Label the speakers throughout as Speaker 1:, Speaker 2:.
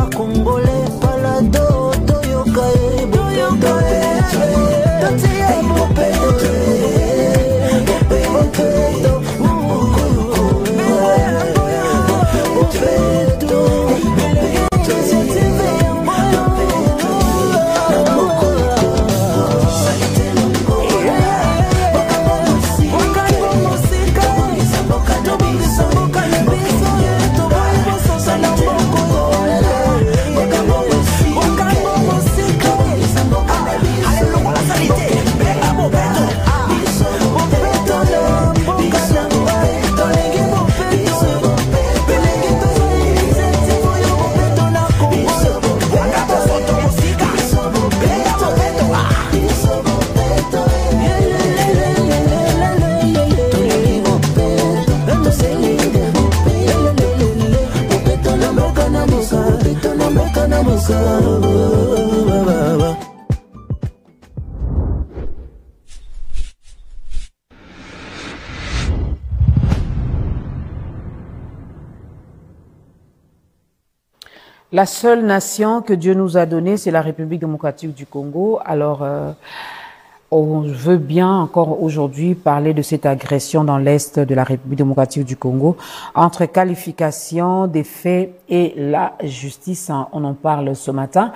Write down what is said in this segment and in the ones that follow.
Speaker 1: congolais palado toyoka
Speaker 2: La seule nation que Dieu nous a donnée, c'est la République démocratique du Congo. Alors, on veut bien encore aujourd'hui parler de cette agression dans l'Est de la République démocratique du Congo. Entre qualification des faits et la justice, on en parle ce matin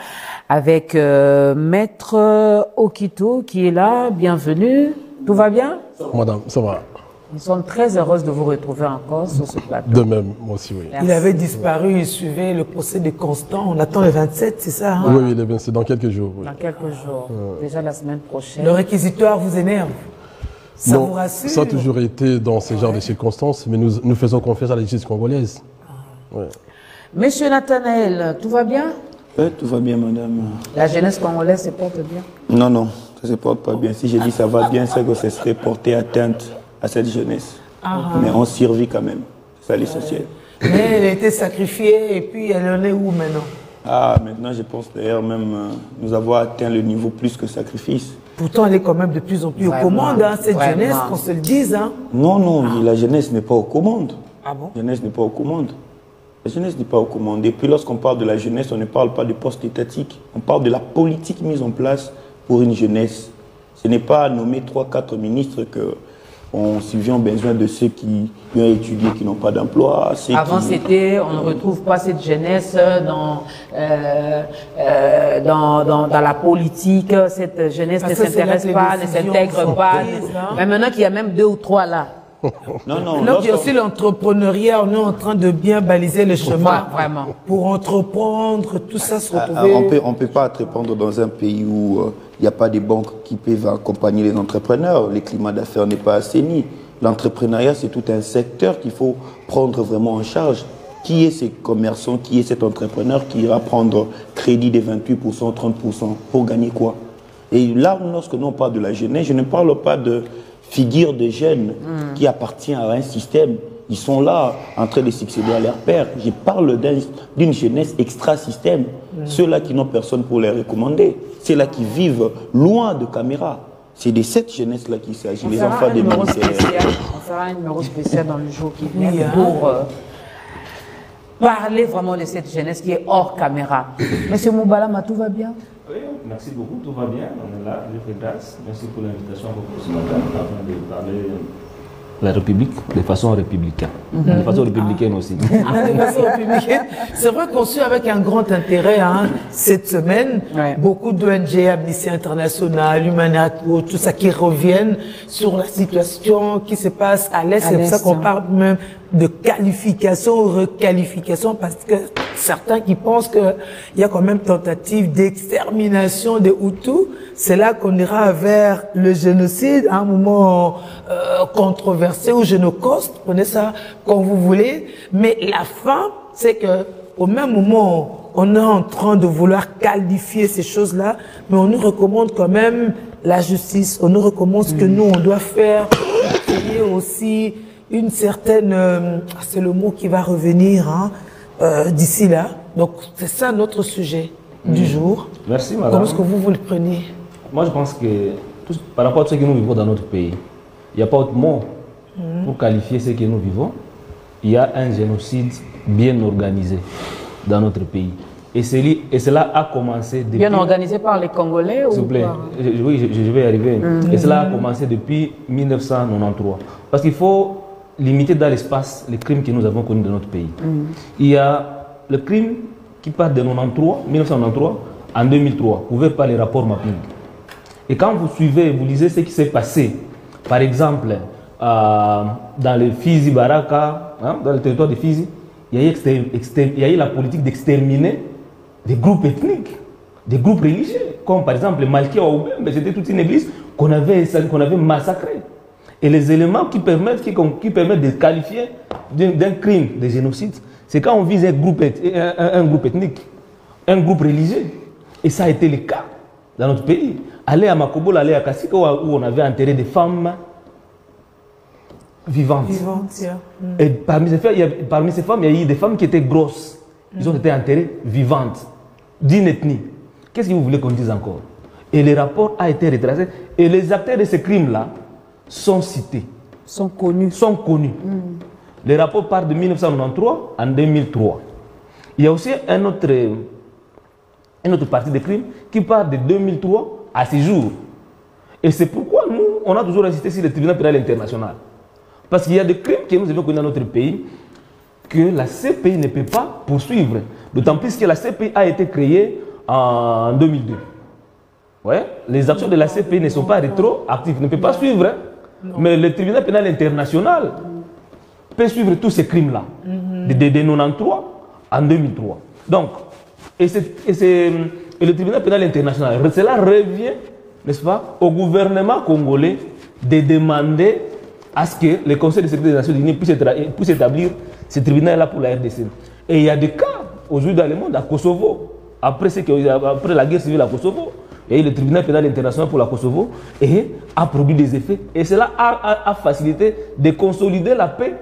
Speaker 2: avec Maître Okito qui est là. Bienvenue. Tout va bien?
Speaker 3: Madame, ça va.
Speaker 2: Nous sommes très heureuses de vous retrouver encore sur ce plateau.
Speaker 3: De même, moi aussi, oui.
Speaker 2: Merci.
Speaker 4: Il avait disparu, il suivait le procès de Constant. On attend le 27, c'est ça, hein?
Speaker 3: Oui, oui, c'est dans quelques jours. Oui.
Speaker 2: Dans quelques jours. Déjà la semaine prochaine.
Speaker 4: Le réquisitoire vous énerve? Ça vous rassure?
Speaker 3: Ça a toujours été dans ce genre de circonstances, mais nous faisons confiance à la justice congolaise. Ouais.
Speaker 2: Monsieur Nathanaël, tout va bien?
Speaker 5: Oui, tout va bien, madame.
Speaker 2: La jeunesse congolaise se porte bien?
Speaker 5: Non, non, ça ne se porte pas bien. Si j'ai dit ça va bien, c'est que ce serait porter atteinte à cette jeunesse. Mais on survit quand même. C'est ça l'essentiel.
Speaker 4: Mais elle a été sacrifiée et puis elle en est où maintenant?
Speaker 5: Ah, maintenant, je pense d'ailleurs même nous avons atteint le niveau plus que sacrifice.
Speaker 4: Pourtant, elle est quand même de plus en plus aux commandes, hein, cette jeunesse, qu'on se le dise. Hein.
Speaker 5: Non, non, la jeunesse n'est pas aux commandes.
Speaker 4: Ah bon?
Speaker 5: La jeunesse n'est pas aux commandes. La jeunesse n'est pas aux commandes. Et puis lorsqu'on parle de la jeunesse, on ne parle pas de poste étatique. On parle de la politique mise en place pour une jeunesse. Ce n'est pas nommer 3-4 ministres que on subvient aux besoins de ceux qui ont étudié, qui n'ont pas d'emploi.
Speaker 2: Avant, c'était, on ne retrouve pas cette jeunesse dans la politique. Cette jeunesse ne s'intéresse pas, ne s'intègre pas. Mais maintenant qu'il y a même 2 ou 3 là.
Speaker 5: Non, non.
Speaker 4: Donc, il y a aussi l'entrepreneuriat. On est en train de bien baliser le chemin
Speaker 2: vraiment.
Speaker 4: Pour entreprendre, tout ça se retrouver.
Speaker 5: On ne peut pas entreprendre dans un pays où il n'y a pas des banques qui peuvent accompagner les entrepreneurs. Le climat d'affaires n'est pas assaini. L'entrepreneuriat, c'est tout un secteur qu'il faut prendre vraiment en charge. Qui est ces commerçants, qui est cet entrepreneur qui ira prendre crédit des 28%, 30% pour gagner quoi? Et là, lorsque nous on parle de la jeunesse, je ne parle pas de figure de jeunes qui appartient à un système. Ils sont là en train de succéder à leur père. Je parle d'une jeunesse extra-système. Ceux-là qui n'ont personne pour les recommander. Ceux-là qui vivent loin de caméra. C'est de cette jeunesse-là qu'il s'agit. Les enfants des ministères.
Speaker 2: On fera un numéro spécial dans le jour qui vient pour parler vraiment de cette jeunesse qui est hors caméra. Monsieur Moubalama, tout va bien?
Speaker 6: Oui, merci beaucoup, tout va bien, on est là, je fais grâce. Merci pour l'invitation ce matin afin de parler de la République de façon républicaine. De façon républicaine aussi.
Speaker 4: De façon républicaine. C'est vrai qu'on suit avec un grand intérêt cette semaine. Beaucoup d'ONG, Amnesty International, Humanitarian, tout ça qui reviennent sur la situation qui se passe à l'Est. C'est pour ça qu'on parle même de qualification ou requalification parce que certains qui pensent qu'il y a quand même tentative d'extermination des Hutus. C'est là qu'on ira vers le génocide, à un moment controversé ou génocauste, prenez ça comme vous voulez. Mais la fin, c'est que au même moment, on est en train de vouloir qualifier ces choses-là, mais on nous recommande quand même la justice. On nous recommande ce que nous, on doit faire. Il y a aussi une certaine... c'est le mot qui va revenir d'ici là. Donc, c'est ça notre sujet du jour.
Speaker 6: Merci, madame.
Speaker 4: Comment est-ce que vous le prenez?
Speaker 6: Moi, je pense que par rapport à ce que nous vivons dans notre pays, il n'y a pas autre mot pour qualifier ce que nous vivons. Il y a un génocide bien organisé dans notre pays. Et cela a commencé depuis...
Speaker 2: Bien organisé par les Congolais
Speaker 6: S'il vous
Speaker 2: ou
Speaker 6: plaît,
Speaker 2: par...
Speaker 6: oui, je vais y arriver. Et cela a commencé depuis 1993. Parce qu'il faut limiter dans l'espace les crimes que nous avons connus dans notre pays. Il y a le crime qui part de 1993 en 2003, couvert par les rapports mapping. Et quand vous suivez, vous lisez ce qui s'est passé, par exemple, dans le Fizi Baraka, hein, dans le territoire de Fizi, il y a eu la politique d'exterminer des groupes ethniques, des groupes religieux, comme par exemple le Malkia Oubembe, c'était toute une église qu'on avait massacrée. Et les éléments qui permettent de qualifier d'un crime de génocide, c'est quand on vise un groupe ethnique, un groupe religieux. Et ça a été le cas dans notre pays. Aller à Makobola, aller à Kassika, où on avait enterré des femmes vivantes. Et parmi ces femmes, il y a eu des femmes qui étaient grosses. Ils ont été enterrées vivantes, d'une ethnie. Qu'est-ce que vous voulez qu'on dise encore? Et le rapport a été retracé. Et les acteurs de ces crimes-là sont cités.
Speaker 2: Sont connus.
Speaker 6: Le rapport part de 1993 en 2003. Il y a aussi une autre partie des crimes qui part de 2003 à ce jour. Et c'est pourquoi nous, on a toujours insisté sur le tribunal pénal international. Parce qu'il y a des crimes que nous avons connus dans notre pays que la CPI ne peut pas poursuivre. D'autant plus que la CPI a été créée en 2002. Ouais. Les actions de la CPI ne sont pas rétroactives, ne peut pas suivre. Hein. Mais le tribunal pénal international peut suivre tous ces crimes-là, de 1993 en 2003. Donc, et le tribunal pénal international, cela revient, n'est-ce pas, au gouvernement congolais de demander à ce que le Conseil de sécurité des Nations Unies puisse établir ce tribunal-là pour la RDC. Et il y a des cas aujourd'hui dans le monde, à Kosovo, après la guerre civile à Kosovo, il y a eu le tribunal pénal international pour la Kosovo et a produit des effets. Et cela a facilité de consolider la paix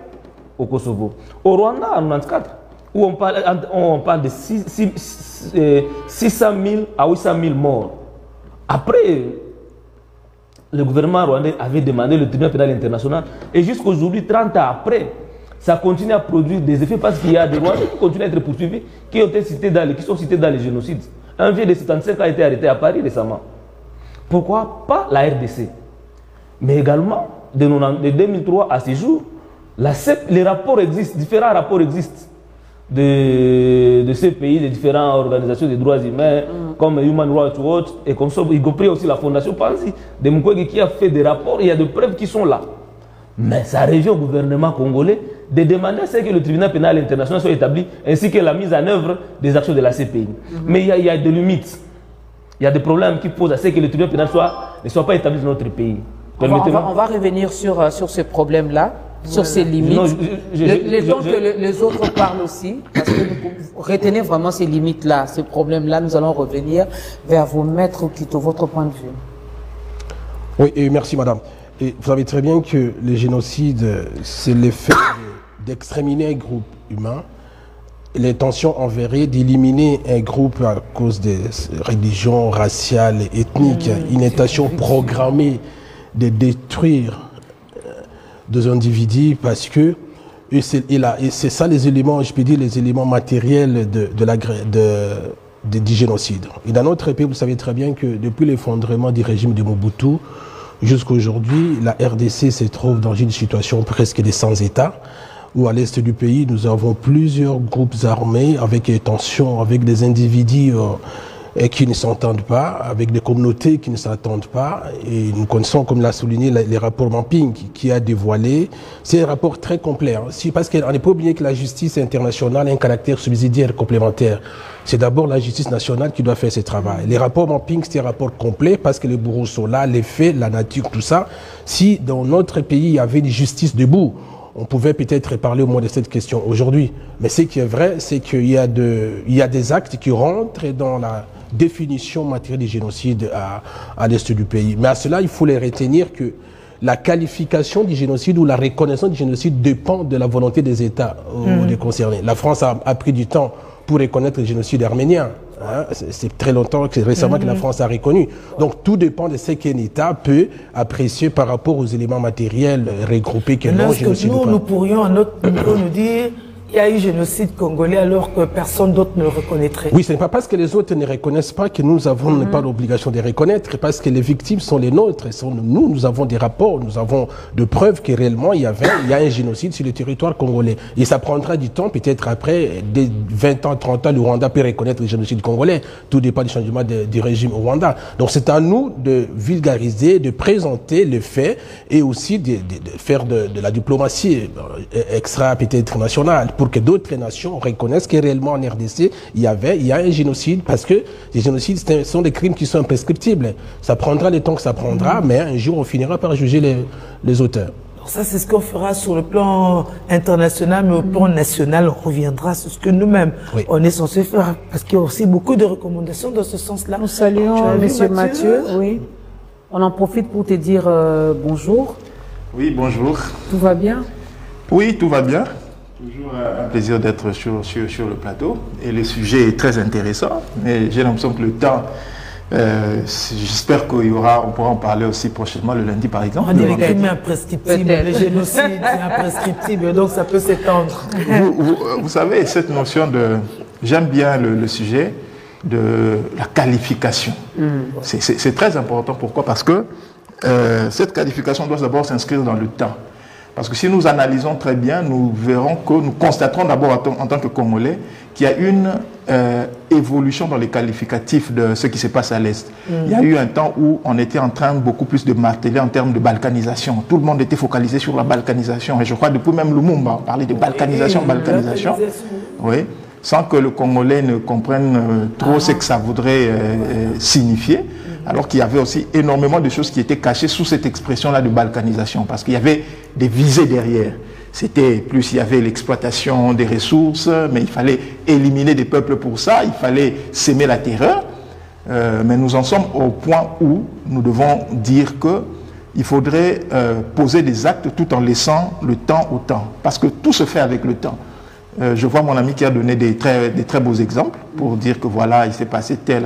Speaker 6: au Kosovo. Au Rwanda, en 1994, où on parle de 600 000 à 800 000 morts. Après, le gouvernement rwandais avait demandé le tribunal pénal international. Et jusqu'aujourd'hui, 30 ans après, ça continue à produire des effets parce qu'il y a des Rwandais qui continuent à être poursuivis, qui sont cités dans les génocides. Un vieux de 75 a été arrêté à Paris récemment. Pourquoi pas la RDC? Mais également, de 2003 à ce jour, les rapports existent, différents rapports existent de ces pays, de différentes organisations des droits humains, comme Human Rights Watch, et comme ça, y compris aussi la Fondation Panzi, de Mukwege qui a fait des rapports, il y a des preuves qui sont là. Mais ça revient au gouvernement congolais de demander à ce que le tribunal pénal international soit établi, ainsi que la mise en œuvre des actions de la CPI. Mais il y a des limites. Il y a des problèmes qui posent à ce que le tribunal pénal ne soit pas établi dans notre pays.
Speaker 2: On va revenir sur ce problème-là, sur ces limites. Non, le temps que les autres parlent aussi, parce que retenez vraiment ces limites-là, ces problèmes-là, nous allons revenir vers vous, Maître Okito, votre point de vue.
Speaker 3: Oui, et merci madame. Et vous savez très bien que le génocide, c'est l'effet d'exterminer un groupe humain, l'intention envers d'éliminer un groupe à cause des religions raciales et ethniques, une intention programmée de détruire des individus parce que, et c'est ça les éléments, je peux dire, les éléments matériels du génocide. Et dans notre pays, vous savez très bien que depuis l'effondrement du régime de Mobutu, jusqu'à aujourd'hui, la RDC se trouve dans une situation presque de sans-État, où à l'est du pays, nous avons plusieurs groupes armés avec des tensions, avec des individus qui ne s'entendent pas, avec des communautés qui ne s'entendent pas. Et nous connaissons, comme l'a souligné, les rapports Mapping qui a dévoilé. C'est un rapport très complet. Hein. Parce qu'on n'est pas oublié que la justice internationale a un caractère subsidiaire complémentaire. C'est d'abord la justice nationale qui doit faire ce travail. Les rapports Mapping, c'est un rapport complet parce que les bourreaux sont là, les faits, la nature, tout ça. Si dans notre pays, il y avait une justice debout, on pouvait peut-être parler au moins de cette question aujourd'hui. Mais ce qui est vrai, c'est qu'il y a des actes qui rentrent dans la définition matérielle du génocide à l'est du pays. Mais à cela, il faut les retenir que la qualification du génocide ou la reconnaissance du génocide dépend de la volonté des États concernés. La France a pris du temps pour reconnaître le génocide arménien. Hein, c'est très longtemps, c'est récemment que la France a reconnu. Donc tout dépend de ce qu'un État peut apprécier par rapport aux éléments matériels regroupés que non génocide.
Speaker 4: Nous pourrions à notre niveau nous dire il y a eu génocide congolais alors que personne d'autre ne le reconnaîtrait.
Speaker 3: Oui, ce n'est pas parce que les autres ne reconnaissent pas que nous avons pas l'obligation de reconnaître, parce que les victimes sont les nôtres, nous avons des rapports, nous avons de preuves que réellement il y a un génocide sur le territoire congolais. Et ça prendra du temps, peut-être après, dès 20 ans, 30 ans, le Rwanda peut reconnaître le génocide congolais. Tout dépend du changement du régime au Rwanda. Donc c'est à nous de vulgariser, de présenter les faits et aussi de faire de la diplomatie extra, peut-être nationale, pour que d'autres nations reconnaissent que réellement en RDC, il y a un génocide, parce que les génocides sont des crimes qui sont imprescriptibles. Ça prendra le temps que ça prendra, mais un jour on finira par juger les auteurs.
Speaker 4: Alors ça, c'est ce qu'on fera sur le plan international, mais au plan national, on reviendra sur ce que nous-mêmes, on est censé faire, parce qu'il y a aussi beaucoup de recommandations dans ce sens-là.
Speaker 2: Nous saluons Monsieur Mathieu. Oui. On en profite pour te dire bonjour.
Speaker 7: Oui, bonjour.
Speaker 2: Tout va bien? Oui,
Speaker 7: tout va bien. Toujours un plaisir d'être sur le plateau. Et le sujet est très intéressant. Mais j'ai l'impression que le temps, j'espère qu'on pourra en parler aussi prochainement, le lundi par exemple.
Speaker 4: On dit les crimes imprescriptibles, les génocides imprescriptibles, donc ça peut s'étendre.
Speaker 7: Vous savez, cette notion de... J'aime bien le sujet de la qualification. C'est très important. Pourquoi? Parce que cette qualification doit d'abord s'inscrire dans le temps. Parce que si nous analysons très bien, nous verrons que nous constaterons d'abord en tant que Congolais qu'il y a une évolution dans les qualificatifs de ce qui se passe à l'Est. Il y a eu un temps où on était en train beaucoup plus de marteler en termes de balkanisation. Tout le monde était focalisé sur la balkanisation. Et je crois depuis même Lumumba, on parlait de balkanisation. Oui, sans que le Congolais ne comprenne trop ce que ça voudrait signifier. Alors qu'il y avait aussi énormément de choses qui étaient cachées sous cette expression-là de balkanisation, parce qu'il y avait des visées derrière. C'était plus, il y avait l'exploitation des ressources, mais il fallait éliminer des peuples pour ça, il fallait s'aimer la terreur. Mais nous en sommes au point où nous devons dire qu'il faudrait poser des actes tout en laissant le temps au temps, parce que tout se fait avec le temps. Je vois mon ami qui a donné des très beaux exemples pour dire que voilà, il s'est passé tel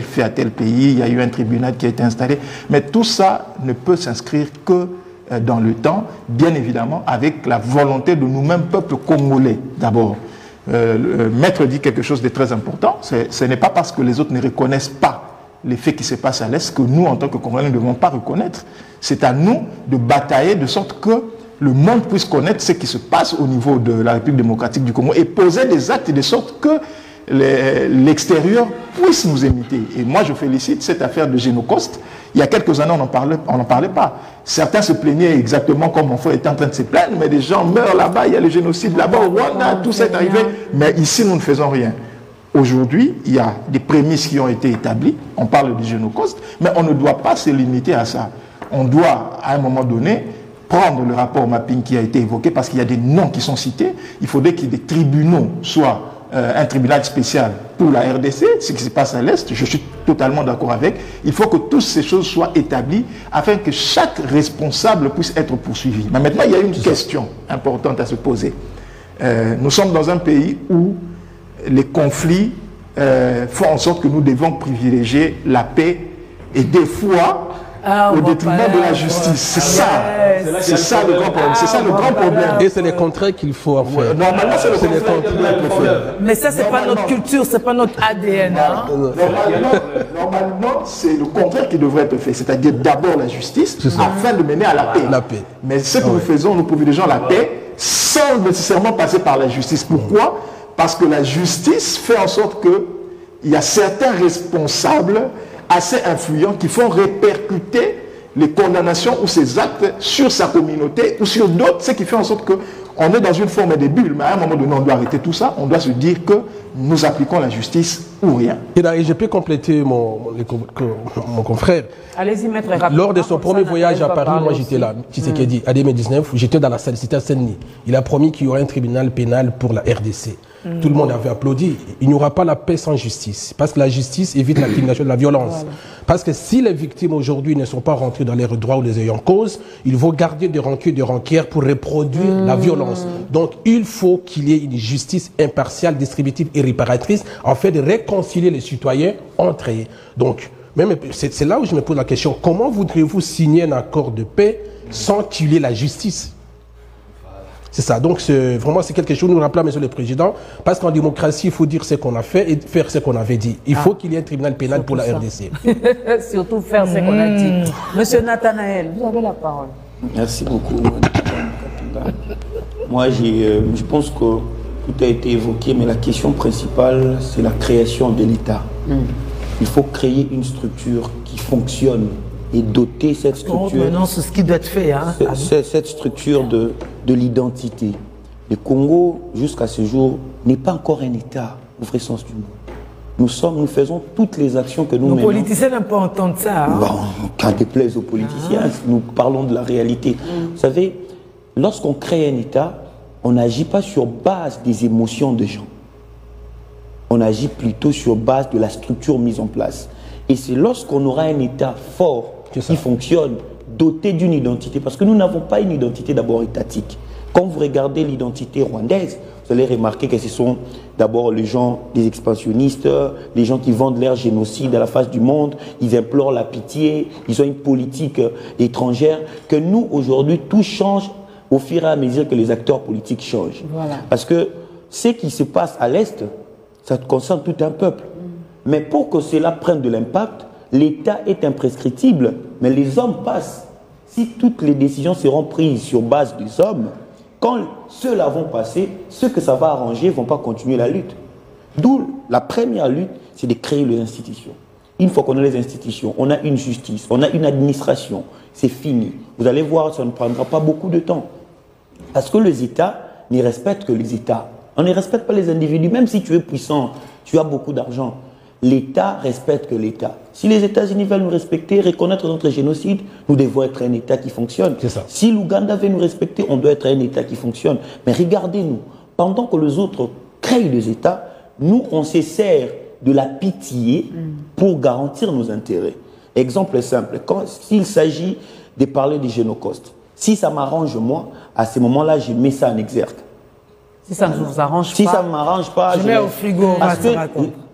Speaker 7: fait à tel pays, il y a eu un tribunal qui a été installé. Mais tout ça ne peut s'inscrire que dans le temps, bien évidemment, avec la volonté de nous-mêmes, peuple congolais, d'abord. Le maître dit quelque chose de très important, ce n'est pas parce que les autres ne reconnaissent pas les faits qui se passent à l'Est que nous, en tant que Congolais, ne devons pas reconnaître. C'est à nous de batailler de sorte que le monde puisse connaître ce qui se passe au niveau de la République démocratique du Congo et poser des actes de sorte que l'extérieur puisse nous imiter. Et moi, je félicite cette affaire de Génocoste. Il y a quelques années, on n'en parlait pas. Certains se plaignaient exactement comme mon frère était en train de se plaindre, mais des gens meurent là-bas, il y a le génocide là-bas au Rwanda, tout ça est arrivé. Mais ici, nous ne faisons rien. Aujourd'hui, il y a des prémices qui ont été établies. On parle de Génocoste, mais on ne doit pas se limiter à ça. On doit, à un moment donné, prendre le rapport mapping qui a été évoqué, parce qu'il y a des noms qui sont cités. Il faudrait qu'il y ait des tribunaux, soit un tribunal spécial pour la RDC, ce qui se passe à l'Est, je suis totalement d'accord avec. Il faut que toutes ces choses soient établies afin que chaque responsable puisse être poursuivi. Mais maintenant, il y a une question importante à se poser. Nous sommes dans un pays où les conflits font en sorte que nous devons privilégier la paix et des fois au détriment de la justice. C'est ça le grand problème. C'est ça le grand problème.
Speaker 3: Et c'est le contraire qu'il faut en faire.
Speaker 7: Normalement, c'est le contraire qu'il faut faire.
Speaker 4: Mais ça, c'est pas notre culture, c'est pas notre ADN. Hein?
Speaker 7: Normalement, c'est le contraire qui devrait être fait. C'est-à-dire d'abord la justice afin de mener à la paix. Mais ce que nous faisons, nous privilégions la paix sans nécessairement passer par la justice. Pourquoi? Parce que la justice fait en sorte qu'il y a certains responsables assez influents qui font répercuter les condamnations ou ces actes sur sa communauté ou sur d'autres, ce qui fait en sorte qu'on est dans une forme de bulle. Mais à un moment donné, on doit arrêter tout ça, on doit se dire que nous appliquons la justice ou rien.
Speaker 3: Et je peux compléter mon confrère.
Speaker 2: Allez-y, maître, rapidement.
Speaker 3: Lors de son premier voyage à Paris, moi j'étais là, Tshisekedi, en 2019, j'étais dans la salle, c'était à Saint-Denis. Il a promis qu'il y aurait un tribunal pénal pour la RDC. Tout le monde avait applaudi. Il n'y aura pas la paix sans justice. Parce que la justice évite l'accumulation de la violence. Voilà. Parce que si les victimes aujourd'hui ne sont pas rentrées dans leurs droits ou les ayants cause, ils vont garder des rancunes, des rancœurs pour reproduire la violence. Donc il faut qu'il y ait une justice impartiale, distributive et réparatrice, en fait de réconcilier les citoyens entre eux. Donc, c'est là où je me pose la question, comment voudriez-vous signer un accord de paix sans qu'il y ait la justice? C'est ça. Donc, vraiment, c'est quelque chose que nous rappelons, Monsieur le Président, parce qu'en démocratie, il faut dire ce qu'on a fait et faire ce qu'on avait dit. Il faut qu'il y ait un tribunal pénal
Speaker 2: surtout
Speaker 3: pour la
Speaker 2: ça.
Speaker 3: RDC.
Speaker 2: Surtout faire ce qu'on a dit. Monsieur Nathanaël, vous avez la parole.
Speaker 5: Merci beaucoup. Moi, je pense que tout a été évoqué, mais la question principale, c'est la création de l'État. Il faut créer une structure qui fonctionne et doter cette structure.
Speaker 4: Maintenant, c'est ce qui doit être fait. Hein.
Speaker 5: Cette structure de l'identité. Le Congo, jusqu'à ce jour, n'est pas encore un État, au vrai sens du mot. Nous faisons toutes les actions que nous menons.
Speaker 4: Les politiciens n'aiment pas entendre ça. Hein.
Speaker 5: Bon, quand déplaise aux politiciens, nous parlons de la réalité. Vous savez, lorsqu'on crée un État, on n'agit pas sur base des émotions des gens. On agit plutôt sur base de la structure mise en place. Et c'est lorsqu'on aura un État fort, qui fonctionne, doté d'une identité, parce que nous n'avons pas une identité d'abord étatique. Quand vous regardez l'identité rwandaise, vous allez remarquer que ce sont d'abord les gens, les expansionnistes, les gens qui vendent leur génocide à la face du monde, ils implorent la pitié, ils ont une politique étrangère, que nous, aujourd'hui, tout change au fur et à mesure que les acteurs politiques changent.
Speaker 2: Voilà.
Speaker 5: Parce que ce qui se passe à l'Est, ça concerne tout un peuple. Mais pour que cela prenne de l'impact, l'État est imprescriptible, mais les hommes passent. Si toutes les décisions seront prises sur base des hommes, quand ceux-là vont passer, ceux que ça va arranger ne vont pas continuer la lutte. D'où la première lutte, c'est de créer les institutions. Une fois qu'on a les institutions, on a une justice, on a une administration, c'est fini. Vous allez voir, ça ne prendra pas beaucoup de temps. Parce que les États ne respectent que les États. On ne respecte pas les individus, même si tu es puissant, tu as beaucoup d'argent. L'État respecte que l'État. Si les États-Unis veulent nous respecter, reconnaître notre génocide, nous devons être un État qui fonctionne. Si l'Ouganda veut nous respecter, on doit être un État qui fonctionne. Mais regardez-nous, pendant que les autres créent des États, nous, on se sert de la pitié pour garantir nos intérêts. Exemple simple, s'il s'agit de parler du génocauste, si ça m'arrange moi, à ce moment-là, je mets ça en exergue.
Speaker 2: Si ça ne vous arrange pas.
Speaker 5: Si ça ne m'arrange pas,
Speaker 4: je mets au frigo.
Speaker 5: Parce que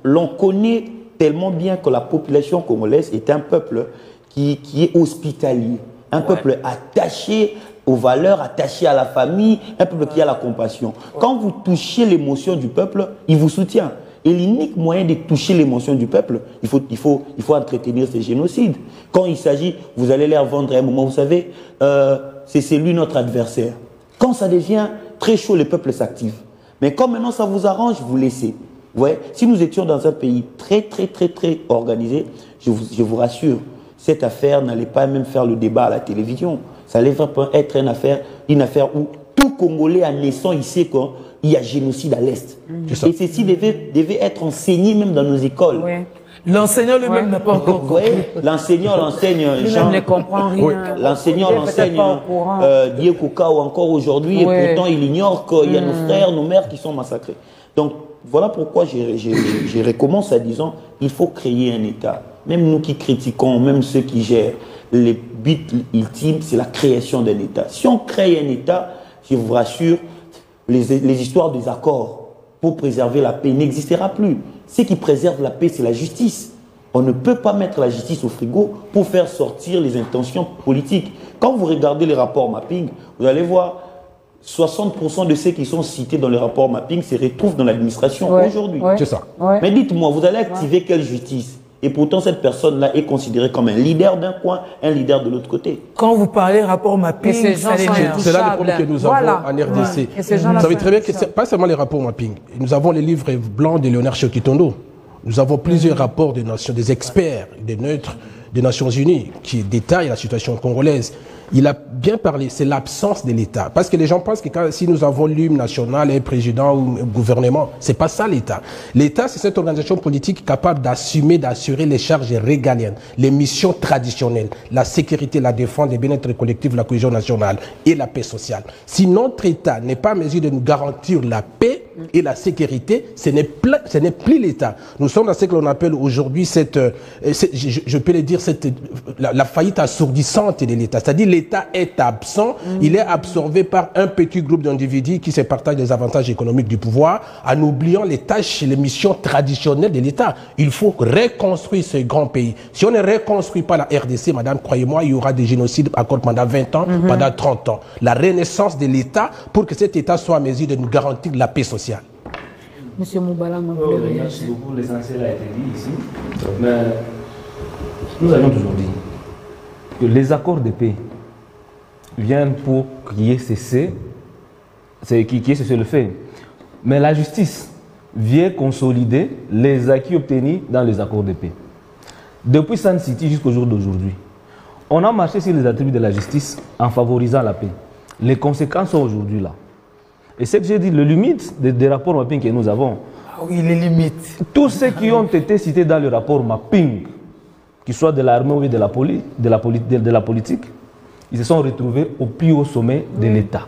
Speaker 5: l'on connaît tellement bien que la population congolaise est un peuple qui est hospitalier, un peuple attaché aux valeurs, attaché à la famille, un peuple qui a la compassion. Quand vous touchez l'émotion du peuple, il vous soutient. Et l'unique moyen de toucher l'émotion du peuple, il faut entretenir ces génocides. Quand il s'agit, vous allez leur vendre à un moment, vous savez, c'est lui notre adversaire. Quand ça devient très chaud, le peuple s'active. Mais quand maintenant ça vous arrange, vous laissez. Ouais. Si nous étions dans un pays très organisé, je vous rassure, cette affaire n'allait pas même faire le débat à la télévision. Ça allait être une affaire où tout Congolais à naissance, il sait qu'il y a génocide à l'Est. Et ceci devait être enseigné même dans nos écoles.
Speaker 2: Ouais.
Speaker 4: L'enseignant lui-même n'a pas encore compris.
Speaker 5: L'enseignant l'enseigne.
Speaker 2: Lui-même ne comprend rien.
Speaker 5: L'enseignant l'enseigne Diekouka ou encore aujourd'hui, et pourtant il ignore qu'il y a nos frères, nos mères qui sont massacrés. Donc voilà pourquoi je recommence en disant il faut créer un État. Même nous qui critiquons, même ceux qui gèrent, le but ultime, c'est la création d'un État. Si on crée un État, je vous rassure, les histoires des accords pour préserver la paix n'existera plus. Ce qui préserve la paix, c'est la justice. On ne peut pas mettre la justice au frigo pour faire sortir les intentions politiques. Quand vous regardez les rapports mapping, vous allez voir 60% de ceux qui sont cités dans les rapports mapping se retrouvent dans l'administration aujourd'hui.
Speaker 3: C'est ça.
Speaker 5: Mais dites-moi, vous allez activer quelle justice? Et pourtant, cette personne-là est considérée comme un leader d'un coin, un leader de l'autre côté.
Speaker 4: Quand vous parlez rapport mapping,
Speaker 3: c'est là le problème que nous avons en RDC. Vous savez très bien que ce n'est pas seulement les rapports mapping. Nous avons les livres blancs de Léonard Chokitondo. Nous avons plusieurs rapports des experts, des neutres des Nations Unies qui détaillent la situation congolaise. Il a bien parlé, c'est l'absence de l'État. Parce que les gens pensent que si nous avons l'hymne national, un président ou un gouvernement, c'est pas ça l'État. L'État, c'est cette organisation politique capable d'assurer les charges régaliennes, les missions traditionnelles, la sécurité, la défense, le bien-être collectif, la cohésion nationale et la paix sociale. Si notre État n'est pas en mesure de nous garantir la paix et la sécurité, ce n'est plus l'État. Nous sommes dans ce que l'on appelle aujourd'hui je peux le dire, dire la faillite assourdissante de l'État. C'est-à-dire l'État est absent, il est absorbé par un petit groupe d'individus qui se partagent les avantages économiques du pouvoir en oubliant les tâches et les missions traditionnelles de l'État. Il faut reconstruire ce grand pays. Si on ne reconstruit pas la RDC, madame, croyez-moi, il y aura des génocides encore pendant 20 ans, pendant 30 ans. La renaissance de l'État pour que cet État soit à mesure de nous garantir la paix sociale.
Speaker 2: Monsieur Moubala,
Speaker 6: merci beaucoup. L'essentiel a été dit ici. Mais nous allons toujours dire que les accords de paix viennent pour qu'il y ait cessé le fait. Mais la justice vient consolider les acquis obtenus dans les accords de paix. Depuis Sun City jusqu'au jour d'aujourd'hui, on a marché sur les attributs de la justice en favorisant la paix. Les conséquences sont aujourd'hui là. Et c'est que j'ai dit, le limite des rapports mapping que nous avons.
Speaker 4: Ah oui, les limites.
Speaker 6: Tous ceux qui ont été cités dans le rapport mapping, qu'ils soient de l'armée ou de la politique, ils se sont retrouvés au plus haut sommet de l'État.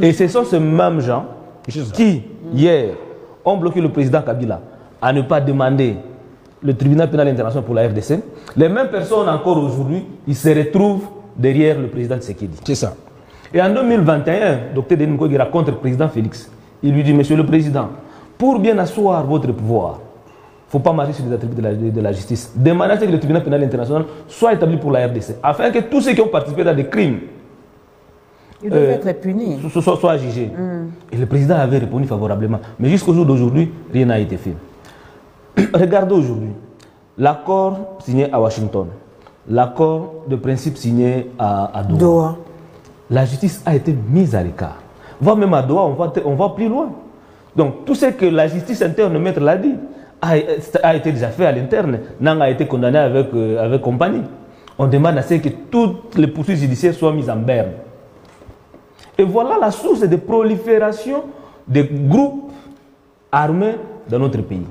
Speaker 6: Et ce sont ces mêmes gens qui, hier, ont bloqué le président Kabila à ne pas demander le tribunal pénal international pour la RDC. Les mêmes personnes encore aujourd'hui, ils se retrouvent derrière le président Tshisekedi.
Speaker 3: C'est ça.
Speaker 6: Et en 2021, Dr Denis Mukwege rencontre le président Félix. Il lui dit, Monsieur le Président, pour bien asseoir votre pouvoir, il ne faut pas marcher sur les attributs de la justice. Demandez à ce que le tribunal pénal international soit établi pour la RDC, afin que tous ceux qui ont participé dans des crimes
Speaker 2: être punis.
Speaker 6: Soient jugés. Et le président avait répondu favorablement. Mais jusqu'au jour d'aujourd'hui, rien n'a été fait. Regardez aujourd'hui l'accord signé à Washington, l'accord de principe signé à Doha. La justice a été mise à l'écart. Voire même à Doha, on va plus loin. Donc tout ce que la justice interne, maître l'a dit, a été déjà fait à l'interne. Nang a été condamné avec compagnie. On demande à ce que toutes les poursuites judiciaires soient mises en berne. Et voilà la source de prolifération des groupes armés dans notre pays.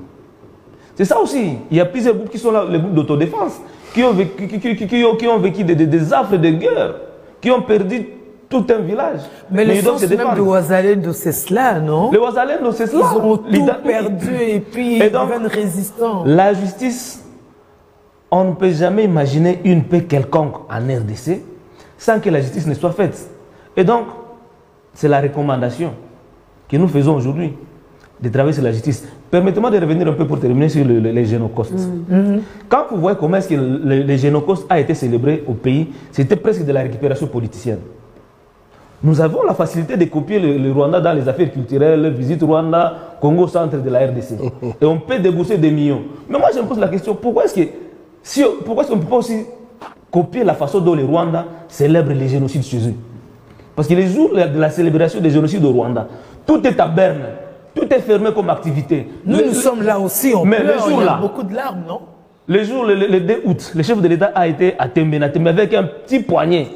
Speaker 6: C'est ça aussi. Il y a plusieurs groupes qui sont là, les groupes d'autodéfense, qui ont vécu des affres de guerre, qui ont perdu tout un village.
Speaker 4: Mais le sens même de Ouazalendo, c'est cela, non?
Speaker 6: Les Ouazalendo, c'est cela.
Speaker 4: Ils ont tout perdu et puis ils deviennent résistants.
Speaker 6: La justice, on ne peut jamais imaginer une paix quelconque en RDC sans que la justice ne soit faite. Et donc, c'est la recommandation que nous faisons aujourd'hui de travailler sur la justice. Permettez-moi de revenir un peu pour terminer sur les génocostes. Quand vous voyez comment est-ce que le génocostes a été célébré au pays, c'était presque de la récupération politicienne. Nous avons la facilité de copier le Rwanda dans les affaires culturelles, visite Rwanda, Congo centre de la RDC. Et on peut débourser des millions. Mais moi je me pose la question, pourquoi est-ce qu'on ne peut pas aussi copier la façon dont les Rwandais célèbrent les génocides chez eux? Parce que les jours de la célébration des génocides au Rwanda, tout est à berne, tout est fermé comme activité.
Speaker 4: Nous sommes là aussi, on pleure, il y a beaucoup de larmes, non?
Speaker 6: Le jour, le 2 août, le chef de l'État a été à Tembe avec un petit poignet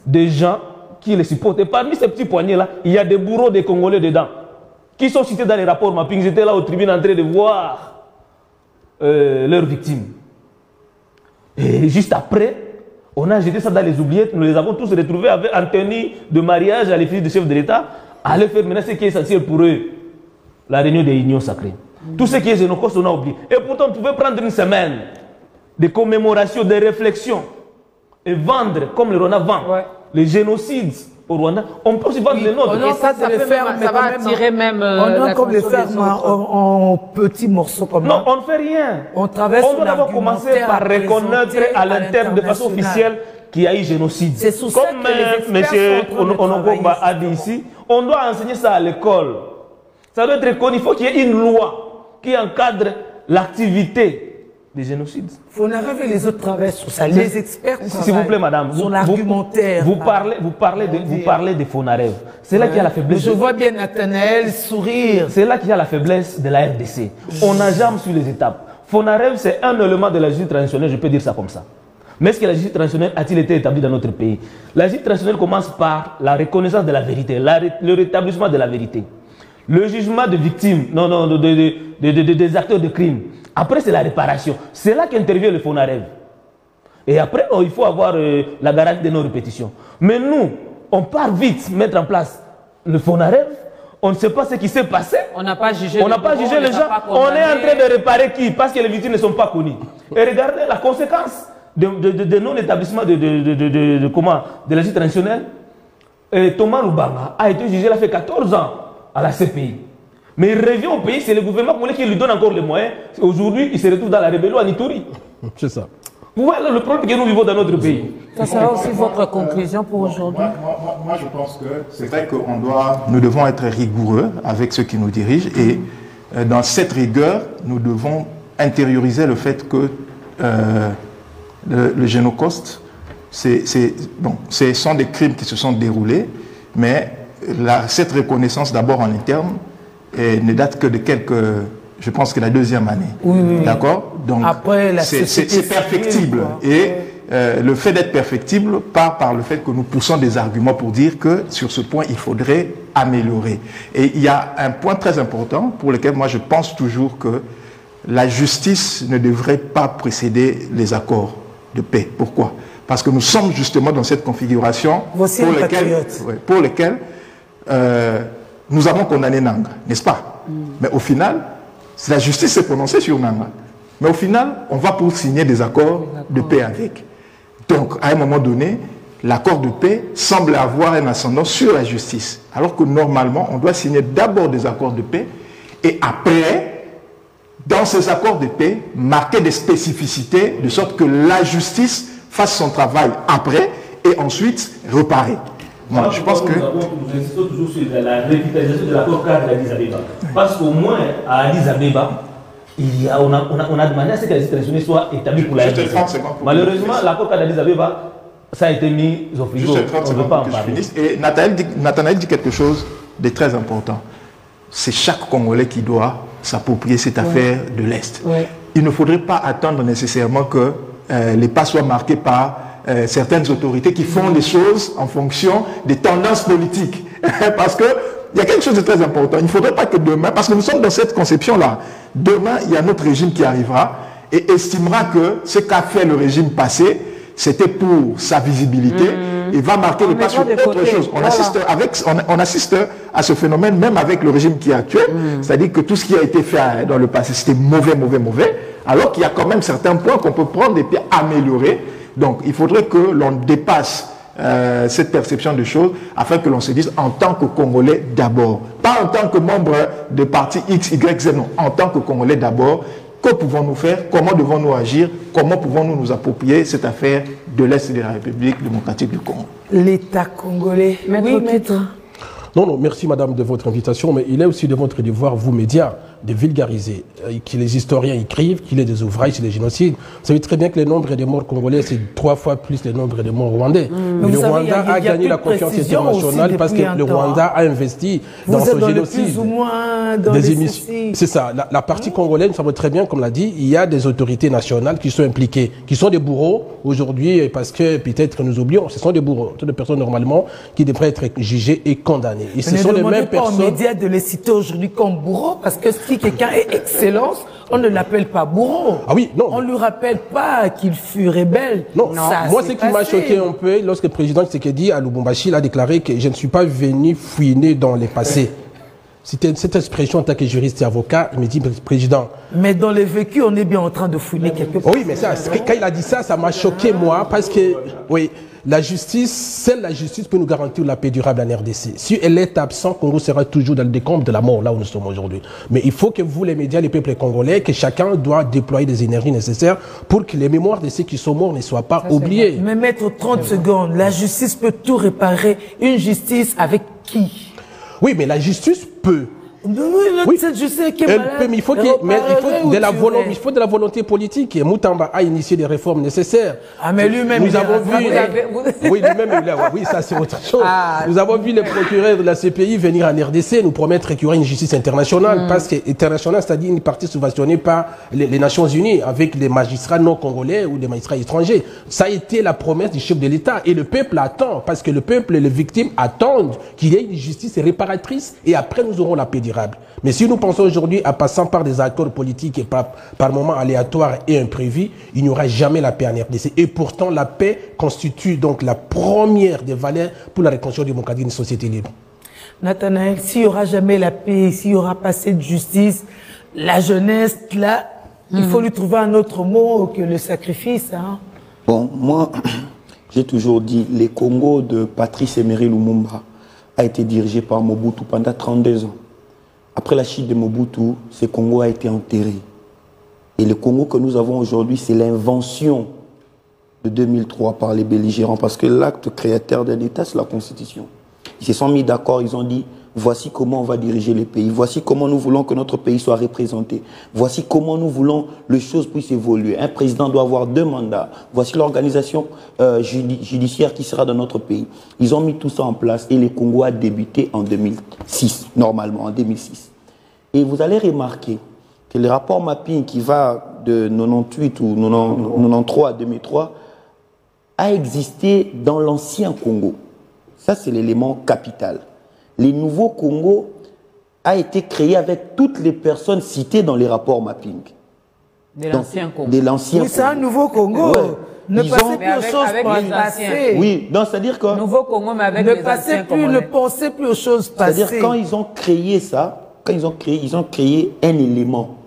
Speaker 6: de gens qui les supportent. Et parmi ces petits poignets-là, il y a des bourreaux des Congolais dedans, qui sont cités dans les rapports mapping. J'étais là au tribune en train de voir leurs victimes. Et juste après, on a jeté ça dans les oubliettes. Nous les avons tous retrouvés avec en tenue de mariage à l'effigie du chef de l'État. Aller faire maintenant ce qui est essentiel pour eux, la réunion des unions sacrées. Tout ce qui est génocide, on a oublié. Et pourtant, on pouvait prendre une semaine de commémoration, de réflexion et vendre, comme le Rwanda vend, les génocides au Rwanda. On peut aussi vendre les nôtres.
Speaker 4: Et ça va attirer même. On a comme les faire en petits morceaux comme ça.
Speaker 6: Non, on ne fait rien.
Speaker 4: On traverse.
Speaker 6: On doit d'abord commencer par reconnaître à l'interne de façon officielle qu'il y a eu génocide.
Speaker 4: C'est sous ça
Speaker 6: comme M. Onogomba a dit ici, on doit enseigner ça à l'école. Ça doit être reconnu. Il faut qu'il y ait une loi qui encadre l'activité des génocides.
Speaker 4: Fonarev et les autres travaillent sur ça. Les experts
Speaker 6: s'il vous plaît, madame,
Speaker 4: son argumentaire.
Speaker 6: Vous parlez de Fonarev. C'est là qu'il y a la faiblesse.
Speaker 4: Je vois bien Nathanaël sourire.
Speaker 6: C'est là qu'il y a la faiblesse de la RDC. On nage sur les étapes. Fonarev, c'est un élément de la justice traditionnelle, je peux dire ça comme ça. Mais est-ce que la justice traditionnelle a-t-il été établie dans notre pays? La justice traditionnelle commence par la reconnaissance de la vérité, le rétablissement de la vérité. Le jugement de victimes, des acteurs de crimes. Après, c'est la réparation. C'est là qu'intervient le Fonarev. Et après, il faut avoir la garantie de nos répétitions. Mais nous, on part vite mettre en place le Fonarev. On ne sait pas ce qui s'est passé.
Speaker 2: On n'a pas jugé
Speaker 6: les gens. On est en train de réparer qui? Parce que les victimes ne sont pas connues. Et regardez la conséquence de non-établissement de la justice traditionnelle, Thomas Lubanga a été jugé, il a fait 14 ans à la CPI. Mais il revient au pays, c'est le gouvernement congolais qui lui donne encore les moyens. Aujourd'hui, il se retrouve dans la rébellion à Ituri.
Speaker 3: C'est ça.
Speaker 6: Voilà le problème que nous vivons dans notre pays.
Speaker 2: Ça sera aussi votre conclusion pour aujourd'hui.
Speaker 7: Moi, je pense que c'est vrai que nous devons être rigoureux avec ceux qui nous dirigent et dans cette rigueur, nous devons intérioriser le fait que le génocauste, ce sont des crimes qui se sont déroulés, mais cette reconnaissance d'abord en interne ne date que de je pense que la deuxième année.
Speaker 4: Oui.
Speaker 7: D'accord? Donc, c'est perfectible. Et le fait d'être perfectible part par le fait que nous poussons des arguments pour dire que sur ce point, il faudrait améliorer. Et il y a un point très important pour lequel moi je pense toujours que la justice ne devrait pas précéder les accords de paix. Pourquoi? Parce que nous sommes justement dans cette configuration pour lesquelles nous avons condamné Nanga, n'est-ce pas? Mais au final, la justice s'est prononcée sur Nanga. Mais au final, on va pour signer des accords de paix avec. Donc, à un moment donné, l'accord de paix semble avoir un ascendant sur la justice. Alors que normalement, on doit signer d'abord des accords de paix et après, dans ces accords de paix, marquer des spécificités de sorte que la justice fasse son travail après et ensuite reparer. Moi, je pense que...
Speaker 6: Nous insistons toujours sur la revitalisation de l'accord cadre d'Addis Abeba. Parce qu'au moins, à Addis Abeba, on a demandé à ce que la justice traditionnelle soit établie pour la RDC. Malheureusement, l'accord cadre d'Addis Abeba, ça a été mis au frigo. On ne veut pas en parler.
Speaker 7: Et Nathanaël dit quelque chose de très important. C'est chaque Congolais qui doit s'approprier cette affaire de l'Est. Il ne faudrait pas attendre nécessairement que les pas soient marqués par certaines autorités qui font des choses en fonction des tendances politiques. Parce qu'il y a quelque chose de très important. Il ne faudrait pas que demain, parce que nous sommes dans cette conception-là, demain, il y a un autre régime qui arrivera et estimera que ce qu'a fait le régime passé, c'était pour sa visibilité et va marquer le pas sur autre chose. On assiste à ce phénomène même avec le régime qui est actuel, c'est-à-dire que tout ce qui a été fait dans le passé, c'était mauvais, alors qu'il y a quand même certains points qu'on peut prendre et puis améliorer. Donc, il faudrait que l'on dépasse cette perception de choses afin que l'on se dise en tant que Congolais d'abord. Pas en tant que membre de parti X, Y, Z, non. En tant que Congolais d'abord, que pouvons-nous faire? Comment devons-nous agir? Comment pouvons-nous nous approprier cette affaire de l'Est de la République démocratique du Congo?
Speaker 4: L'État congolais. Maître.
Speaker 3: Non, merci madame de votre invitation, mais il est aussi de votre devoir, vous médias, de vulgariser, que les historiens écrivent, qu'il y ait des ouvrages sur les génocides. Vous savez très bien que le nombre de morts congolais, c'est 3 fois plus le nombre de morts rwandais. Mais le Rwanda a gagné la confiance internationale parce que le Rwanda a investi dans ce génocide.
Speaker 4: Plus ou moins dans des émissions.
Speaker 3: C'est ça. La partie congolaise, nous savons très bien, comme l'a dit, il y a des autorités nationales qui sont impliquées, qui sont des bourreaux aujourd'hui, parce que peut-être nous oublions, ce sont des bourreaux, toutes les personnes normalement qui devraient être jugées et condamnées. Et ce sont les mêmes personnes.
Speaker 4: Aux médias de les citer aujourd'hui comme bourreaux, parce que si quelqu'un est excellence, on ne l'appelle pas bourreau.
Speaker 3: Ah oui, non.
Speaker 4: On ne lui rappelle pas qu'il fut rebelle.
Speaker 3: Non. Moi, ce qui m'a choqué un peu, lorsque le président Tshisekedi à Lubumbashi a déclaré que je ne suis pas venu fouiner dans les passés. C'était cette expression en tant que juriste et avocat, il me dit, président.
Speaker 4: Mais dans les vécus, on est bien en train de fouiner quelque part.
Speaker 3: Oui, mais ça, quand il a dit ça, ça m'a choqué, moi, parce que, oui, la justice, seule la justice peut nous garantir la paix durable en RDC. Si elle est absente, Congo sera toujours dans le décombre de la mort, là où nous sommes aujourd'hui. Mais il faut que vous, les médias, les peuples congolais, que chacun doit déployer des énergies nécessaires pour que les mémoires de ceux qui sont morts ne soient pas oubliées.
Speaker 4: Mais mettre 30 secondes, la justice peut tout réparer. Une justice avec qui?
Speaker 3: Oui, mais la justice peut.
Speaker 4: Oui, je sais qu'il
Speaker 3: mais il faut de la volonté politique. Et Moutamba a initié des réformes nécessaires.
Speaker 4: Ah, mais lui-même,
Speaker 3: nous avons vu. Oui, lui-même, oui, ça c'est autre chose. Nous avons vu les procureurs de la CPI venir en RDC nous promettre qu'il y aurait une justice internationale. Parce que internationale, c'est-à-dire une partie subventionnée par les Nations Unies avec les magistrats non congolais ou des magistrats étrangers. Ça a été la promesse du chef de l'État. Et le peuple attend, parce que le peuple et les victimes attendent qu'il y ait une justice réparatrice et après nous aurons la paix durable. Mais si nous pensons aujourd'hui à passant par des accords politiques et par moments aléatoires et imprévus, il n'y aura jamais la paix en RDC. Et pourtant, la paix constitue donc la première des valeurs pour la reconstruction démocratique d'une société libre.
Speaker 4: Nathanaël, s'il n'y aura jamais la paix, s'il n'y aura pas cette justice, la jeunesse, là, il faut lui trouver un autre mot que le sacrifice. Hein.
Speaker 5: Bon, moi, j'ai toujours dit, les Congo de Patrice Emery Lumumba a été dirigé par Mobutu pendant 32 ans. Après la chute de Mobutu, ce Congo a été enterré. Et le Congo que nous avons aujourd'hui, c'est l'invention de 2003 par les belligérants, parce que l'acte créateur d'un État, c'est la Constitution. Ils se sont mis d'accord, ils ont dit, voici comment on va diriger les pays, voici comment nous voulons que notre pays soit représenté, voici comment nous voulons que les choses puissent évoluer. Un président doit avoir 2 mandats, voici l'organisation judiciaire qui sera dans notre pays. Ils ont mis tout ça en place et le Congo a débuté en 2006, normalement, en 2006. Et vous allez remarquer que le rapport mapping qui va de 98 ou 93 à 2003 a existé dans l'ancien Congo. Ça, c'est l'élément capital. Le nouveau Congo a été créé avec toutes les personnes citées dans les rapports mapping.
Speaker 2: De l'ancien Congo.
Speaker 5: De l'ancien
Speaker 4: Oui, c'est un nouveau Congo.
Speaker 5: Ouais.
Speaker 4: Ne
Speaker 5: Ils
Speaker 4: passez
Speaker 5: ont-
Speaker 4: plus aux choses passées.
Speaker 5: Oui, donc c'est-à-dire que...
Speaker 2: Nouveau Congo, mais avec
Speaker 4: Ne
Speaker 2: les
Speaker 4: passez
Speaker 2: anciens
Speaker 4: plus, ne
Speaker 2: Congolais.
Speaker 4: pensez plus aux choses passées.
Speaker 5: C'est-à-dire quand ils ont créé ça, ils ont créé un élément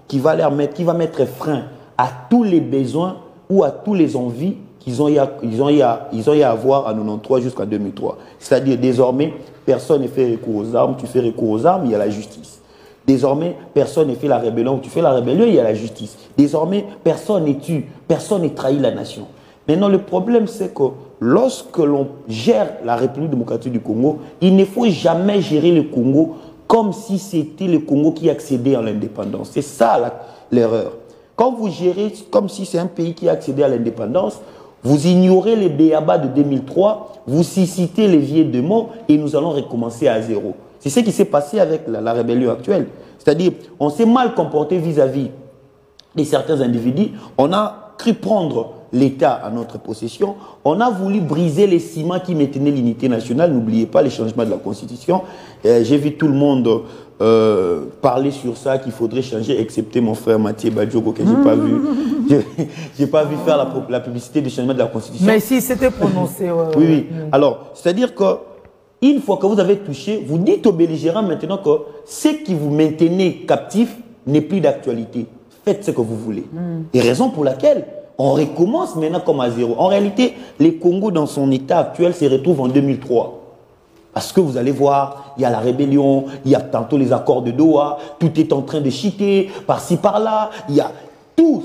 Speaker 5: qui va mettre frein à tous les besoins ou à tous les envies qu'ils ont eu à avoir en 93 jusqu'à 2003. C'est-à-dire désormais, personne ne fait recours aux armes, tu fais recours aux armes, il y a la justice. Désormais, personne ne fait la rébellion, tu fais la rébellion, il y a la justice. Désormais, personne ne tue, personne ne trahit la nation. Maintenant, le problème, c'est que lorsque l'on gère la République démocratique du Congo, il ne faut jamais gérer le Congo comme si c'était le Congo qui accédait à l'indépendance. C'est ça l'erreur. Quand vous gérez comme si c'est un pays qui a accédé à l'indépendance, vous ignorez les béabas de 2003, vous citez les vieux démons et nous allons recommencer à zéro. C'est ce qui s'est passé avec la rébellion actuelle. C'est-à-dire, on s'est mal comporté vis-à-vis de certains individus. On a cru prendre l'État à notre possession. On a voulu briser les ciments qui maintenaient l'unité nationale. N'oubliez pas les changements de la Constitution. J'ai vu tout le monde parler sur ça, qu'il faudrait changer, excepté mon frère Mathieu Badjogo, que j'ai pas vu. J'ai pas vu faire la publicité du changement de la Constitution.
Speaker 4: Mais si c'était prononcé.
Speaker 5: Oui, oui. Alors, c'est-à-dire que une fois que vous avez touché, vous dites aux belligérants maintenant que ce qui vous maintenez captif n'est plus d'actualité. Faites ce que vous voulez. Et raison pour laquelle on recommence maintenant comme à zéro. En réalité, le Congo dans son état actuel se retrouve en 2003. Parce que vous allez voir, il y a la rébellion, il y a tantôt les accords de Doha, tout est en train de chiter, par-ci, par-là, il y a tout.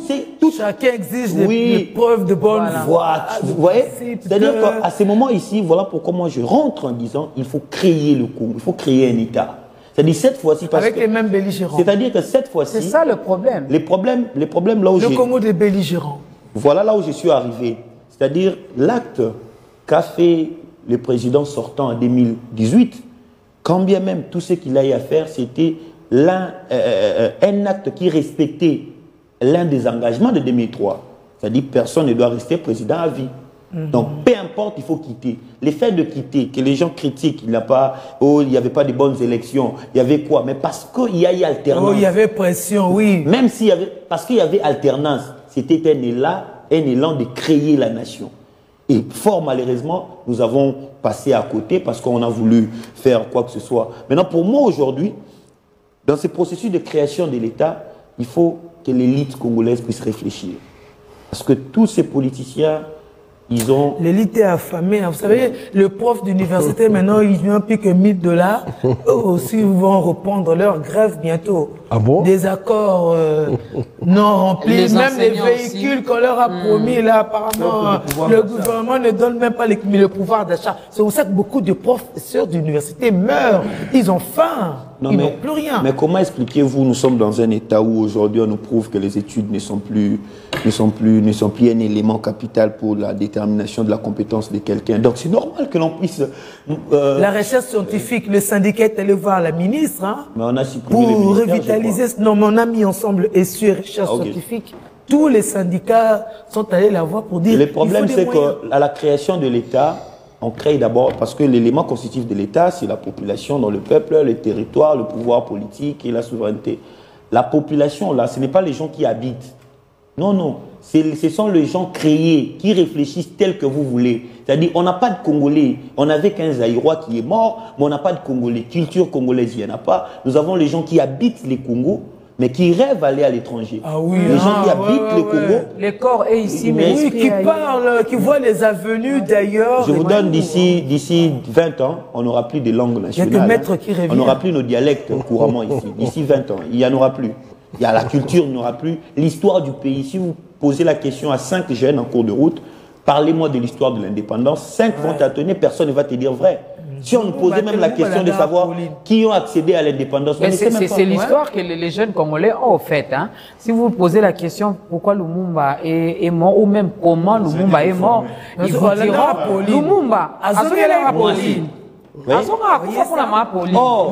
Speaker 4: Chacun exige des preuves de bonne foi.
Speaker 5: Vous voyez? C'est-à-dire qu'à ce moment ici, voilà pourquoi moi je rentre en disant il faut créer le Congo, il faut créer un État. C'est-à-dire cette fois-ci
Speaker 4: avec les mêmes belligérants.
Speaker 5: C'est-à-dire que cette fois-ci.
Speaker 2: C'est ça le problème.
Speaker 5: Les problèmes là où
Speaker 4: le Congo des belligérants.
Speaker 5: Voilà là où je suis arrivé. C'est-à-dire l'acte qu'a fait le président sortant en 2018, quand bien même tout ce qu'il a eu à faire, c'était un acte qui respectait l'un des engagements de 2003. C'est-à-dire personne ne doit rester président à vie. Donc, peu importe, il faut quitter. Le fait de quitter, que les gens critiquent, il n'y avait pas de bonnes élections, il y avait quoi? Mais parce qu'il y a eu alternance.
Speaker 4: Oh, il y avait pression, oui.
Speaker 5: Même parce qu'il y avait alternance, c'était un élan de créer la nation. Et fort malheureusement, nous avons passé à côté parce qu'on a voulu faire quoi que ce soit. Maintenant, pour moi aujourd'hui, dans ce processus de création de l'État, il faut que l'élite congolaise puisse réfléchir. Parce que tous ces politiciens, ils ont...
Speaker 4: L'élite est affamée. Vous savez, le prof d'université, maintenant, ils n'ont plus que 1000 $. Eux aussi vont reprendre leur grève bientôt.
Speaker 3: Ah bon?
Speaker 4: Des accords non remplis. Même les véhicules qu'on leur a promis, là, apparemment, le gouvernement ne donne même pas le pouvoir d'achat. C'est pour ça que beaucoup de professeurs d'université meurent. Ils ont faim. Ils n'ont plus rien.
Speaker 5: Mais comment expliquez-vous, nous sommes dans un état où aujourd'hui on nous prouve que les études ne sont plus un élément capital pour la détermination de la compétence de quelqu'un. Donc c'est normal que l'on puisse...
Speaker 4: La recherche scientifique, le syndicat est allé voir la ministre
Speaker 5: mais on a supprimé les
Speaker 4: pour
Speaker 5: ministères,
Speaker 4: revitaliser. Non, mais on a mis ensemble SU recherche scientifique. Tous les syndicats sont allés la voir pour dire...
Speaker 5: Le problème c'est qu'à la création de l'État, on crée d'abord, parce que l'élément constitutif de l'État, c'est la population dans le peuple, le territoire, le pouvoir politique et la souveraineté. La population, là, ce n'est pas les gens qui habitent. Non, non. Ce sont les gens créés, qui réfléchissent tels que vous voulez. C'est-à-dire, on n'a pas de Congolais. On avait qu'un Zaïrois qui est mort, mais on n'a pas de Congolais. Culture congolaise, il n'y en a pas. Nous avons les gens qui habitent les Congos, mais qui rêvent d'aller à l'étranger.
Speaker 4: Ah oui,
Speaker 5: les gens qui habitent le Congo.
Speaker 2: Le corps est ici, mais
Speaker 4: Oui, qui parlent, qui voient les avenues d'ailleurs.
Speaker 5: Je vous donne d'ici 20 ans, on n'aura plus de langues nationales.
Speaker 4: Il y a que maître qui revient.
Speaker 5: On n'aura plus nos dialectes couramment ici. D'ici 20 ans, il n'y en aura plus. Il y a la culture, il n'y aura plus. L'histoire du pays, si vous posez la question à 5 jeunes en cours de route, parlez-moi de l'histoire de l'indépendance, 5 vont t'attonner, personne ne va te dire vrai. Si on nous posait même la question de savoir qui ont accédé à l'indépendance,
Speaker 2: c'est l'histoire que les jeunes Congolais ont fait. Hein. Si vous posez la question pourquoi Lumumba est mort, ou même comment Lumumba est mort, ils vous diront Lumumba,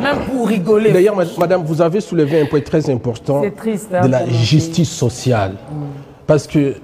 Speaker 4: même pour rigoler.
Speaker 3: D'ailleurs, madame, vous avez soulevé un point très important de la justice sociale. Parce que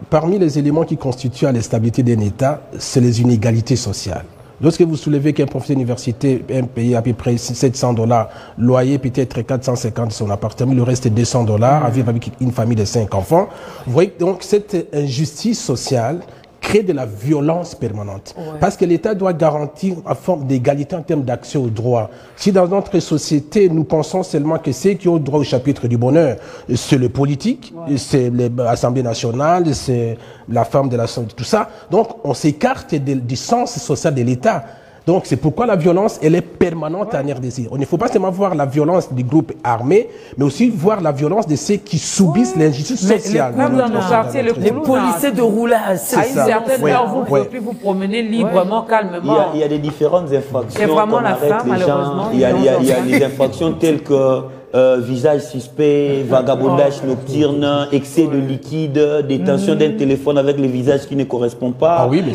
Speaker 3: parmi les éléments qui constituent la stabilité d'un État, c'est les inégalités sociales. Lorsque vous soulevez qu'un professeur d'université paye à peu près $700, loyer peut-être 450 son appartement, le reste est $200, à vivre avec une famille de 5 enfants, vous voyez donc cette injustice sociale crée de la violence permanente. Parce que l'État doit garantir une forme d'égalité en termes d'accès aux droits. Si dans notre société, nous pensons seulement que ceux qui ont droit au chapitre du bonheur, c'est le politique, c'est l'Assemblée nationale, c'est la femme de la santé, tout ça. Donc, on s'écarte du sens social de l'État. Donc, c'est pourquoi la violence, elle est permanente en RDC. Il ne faut pas seulement voir la violence du groupe armé, mais aussi voir la violence de ceux qui subissent l'injustice sociale.
Speaker 4: Les policiers de roulage,
Speaker 2: à une certaine heure, vous ne pouvez plus vous promener librement, calmement.
Speaker 5: Il y a des différentes infractions.
Speaker 2: C'est vraiment la femme, malheureusement.
Speaker 5: Il y a des infractions telles que visage suspect, vagabondage nocturne, excès de liquide, détention d'un téléphone avec le visage qui ne correspond pas.
Speaker 3: Ah oui, mais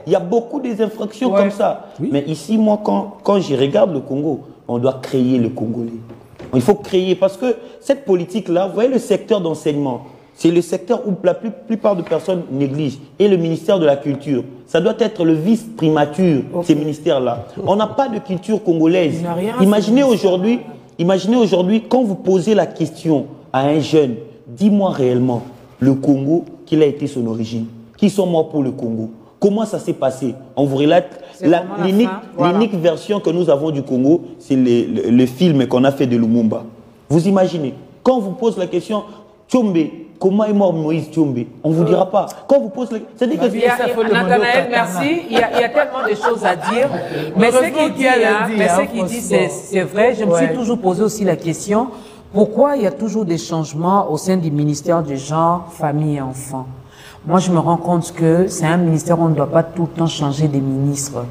Speaker 5: il y a beaucoup des infractions comme ça. Oui. Mais ici, moi, quand je regarde le Congo, on doit créer le Congolais. Il faut créer, parce que cette politique-là, vous voyez le secteur d'enseignement, c'est le secteur où la plupart de personnes négligent. Et le ministère de la Culture, ça doit être le vice-primature, ces ministères-là. On n'a pas de culture congolaise. Imaginez aujourd'hui, quand vous posez la question à un jeune, dis-moi réellement, le Congo, quelle a été son origine? Qui sont morts pour le Congo? Comment ça s'est passé? On vous relate l'unique version que nous avons du Congo, c'est le film qu'on a fait de Lumumba. Vous imaginez, quand on vous pose la question, Tchombe, comment est mort Moïse Tchombe? On ne vous dira pas. Quand vous posez la question,
Speaker 2: Nathanaël, merci. Il y a tellement de choses à dire. Mais ce qu'il dit, c'est vrai. Je me suis toujours posé aussi la question, pourquoi il y a toujours des changements au sein du ministère du genre, famille et enfants? Moi, je me rends compte que c'est un ministère où on ne doit pas tout le temps changer des ministres.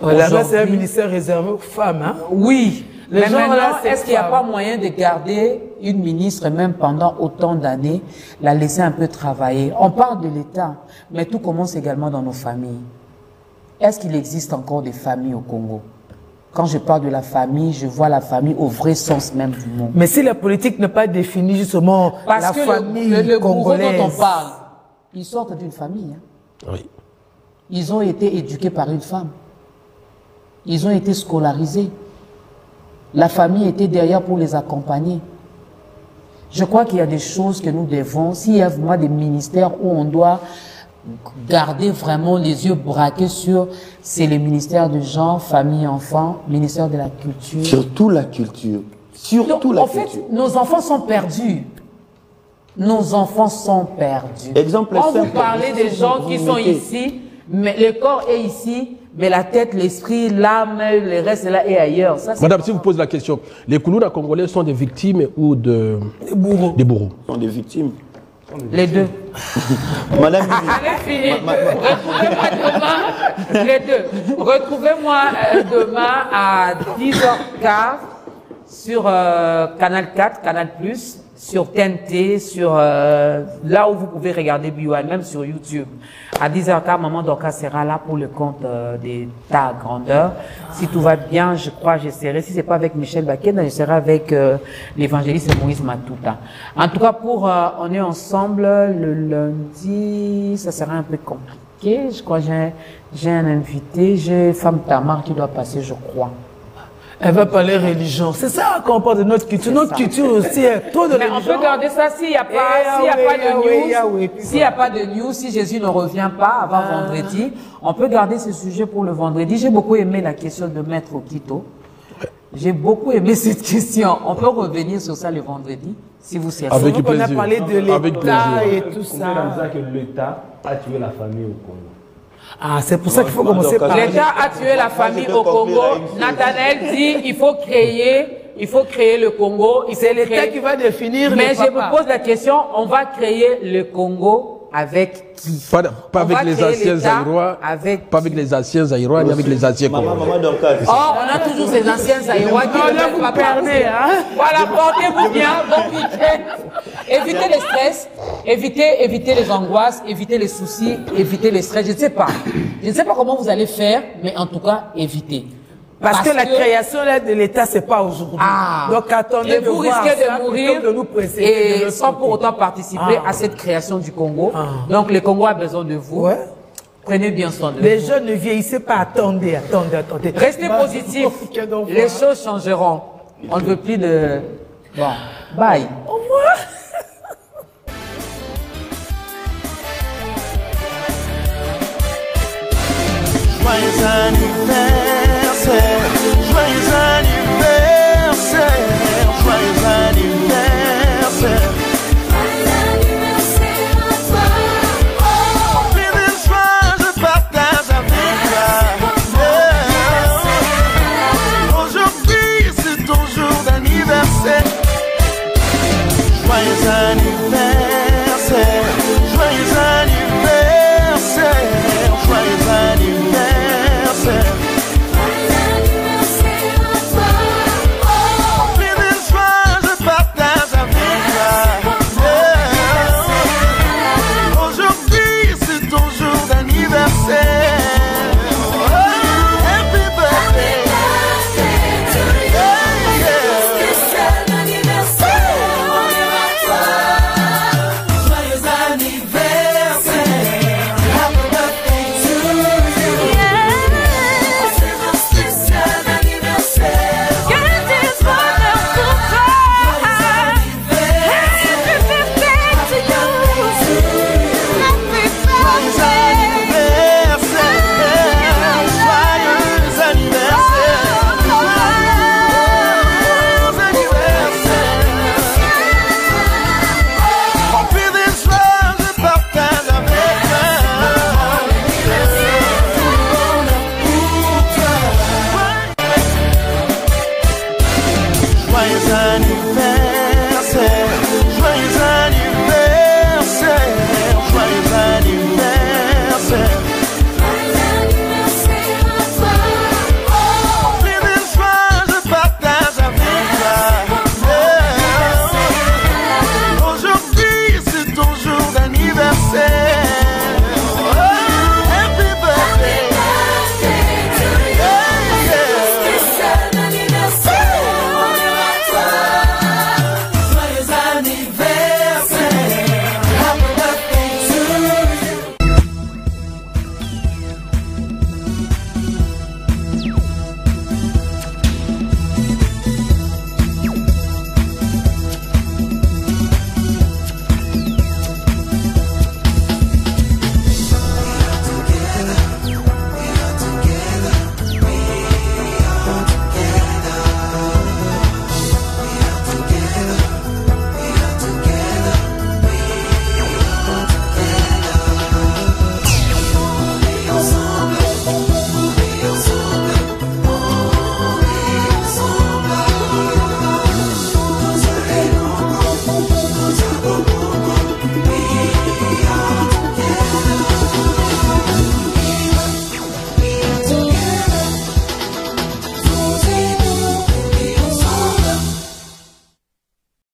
Speaker 4: Là, c'est un ministère réservé aux femmes. Hein?
Speaker 2: Oui. Mais maintenant, est-ce qu'il n'y a pas moyen de garder une ministre, même pendant autant d'années, la laisser un peu travailler? On parle de l'État, mais tout commence également dans nos familles. Est-ce qu'il existe encore des familles au Congo? Quand je parle de la famille, je vois la famille au vrai sens même du mot.
Speaker 4: Mais si la politique n'est pas définie justement la famille
Speaker 2: le
Speaker 4: congolaise...
Speaker 2: dont on parle, ils sortent d'une famille. Hein.
Speaker 3: Oui.
Speaker 2: Ils ont été éduqués par une femme. Ils ont été scolarisés. La famille était derrière pour les accompagner. Je crois qu'il y a des choses que nous devons, s'il y a vraiment des ministères où on doit garder vraiment les yeux braqués sur, c'est le ministère de genre, famille, enfants, ministère de la culture.
Speaker 5: Surtout la culture. Surtout la culture.
Speaker 2: En fait, nos enfants sont perdus. Nos enfants sont perdus.
Speaker 5: Exemple
Speaker 2: quand vous parlez des gens qui sont ici, mais le corps est ici, mais la tête, l'esprit, l'âme, le reste là est ailleurs. Ça,
Speaker 3: madame, si vous posez la question, les Koulouna congolais sont des victimes ou des bourreaux?
Speaker 5: Sont des victimes.
Speaker 2: Les deux.
Speaker 5: Madame
Speaker 2: Allez, finir. Retrouvez-moi demain, les deux. Retrouvez-moi demain à 10h15 sur Canal 4, Canal+, sur TNT, sur là où vous pouvez regarder B1, même sur YouTube. À 10h15, Maman Dorcas sera là pour le compte de ta grandeur. Si tout va bien, je crois, j'essaierai. Si c'est pas avec Michel Bakena, je serai avec l'évangéliste Moïse Matuta. En tout cas, on est ensemble le lundi, ça sera un peu compliqué. Je crois que j'ai un invité, j'ai Femme Tamar qui doit passer, je crois.
Speaker 4: Elle va parler religion. C'est ça qu'on parle de notre culture. Notre culture aussi est trop de religion.
Speaker 2: Mais on peut garder ça s'il n'y a pas de news, si Jésus ne revient pas avant vendredi, on peut garder ce sujet pour le vendredi. J'ai beaucoup aimé la question de Maître Okito. J'ai beaucoup aimé cette question. On peut revenir sur ça le vendredi, si vous servez.
Speaker 3: Avec
Speaker 4: On
Speaker 3: plaisir.
Speaker 4: a parlé de
Speaker 3: Avec
Speaker 4: l'État
Speaker 3: plaisir.
Speaker 4: et tout
Speaker 6: C'est comme
Speaker 4: ça.
Speaker 6: ça que l'État a tué la famille au Congo.
Speaker 4: Ah, c'est pour ça qu'il faut commencer par...
Speaker 2: L'État a tué la famille au Congo. Nathanaël dit il faut créer le Congo.
Speaker 4: C'est l'État qui va définir
Speaker 2: Mais
Speaker 4: le
Speaker 2: je
Speaker 4: papa.
Speaker 2: me pose la question, on va créer le Congo avec qui?
Speaker 3: Pas
Speaker 2: On
Speaker 3: avec
Speaker 2: va
Speaker 3: les
Speaker 2: créer
Speaker 3: anciens
Speaker 2: l'État
Speaker 3: Zaïrois,
Speaker 2: avec
Speaker 3: pas avec les anciens Zaïrois, ni avec les anciens
Speaker 5: Maman,
Speaker 3: Congolais.
Speaker 5: maman Dorcas.
Speaker 2: Oh, on a toujours ces anciens Zaïrois qui
Speaker 4: Non,
Speaker 2: ne
Speaker 4: là,
Speaker 2: veulent
Speaker 4: vous
Speaker 2: pas
Speaker 4: perdez,
Speaker 2: partir.
Speaker 4: hein.
Speaker 2: Voilà, portez-vous bien, bon week-end. Évitez le stress, évitez les angoisses, évitez les soucis, évitez les stress. Je ne sais pas. Je ne sais pas comment vous allez faire, mais en tout cas, évitez.
Speaker 4: Parce que la création là, de l'État, c'est pas aujourd'hui.
Speaker 2: Ah.
Speaker 4: Donc attendez
Speaker 2: Et
Speaker 4: de
Speaker 2: vous
Speaker 4: voir
Speaker 2: risquez
Speaker 4: ça
Speaker 2: de mourir
Speaker 4: plutôt que de nous précéder de
Speaker 2: et
Speaker 4: l'autre
Speaker 2: sans pour
Speaker 4: côté.
Speaker 2: autant participer
Speaker 4: Ah.
Speaker 2: à cette création du Congo.
Speaker 4: Ah.
Speaker 2: Donc le Congo a besoin de vous.
Speaker 4: Ouais.
Speaker 2: Prenez bien soin de
Speaker 4: Les
Speaker 2: vous.
Speaker 4: jeunes ne vieillissez pas. Attendez.
Speaker 2: Restez
Speaker 4: Bah,
Speaker 2: positifs.
Speaker 4: bon, au revoir.
Speaker 2: Les choses changeront. On ne veut plus de... Bon, bye.
Speaker 4: Au revoir.
Speaker 1: Joyeux anniversaire.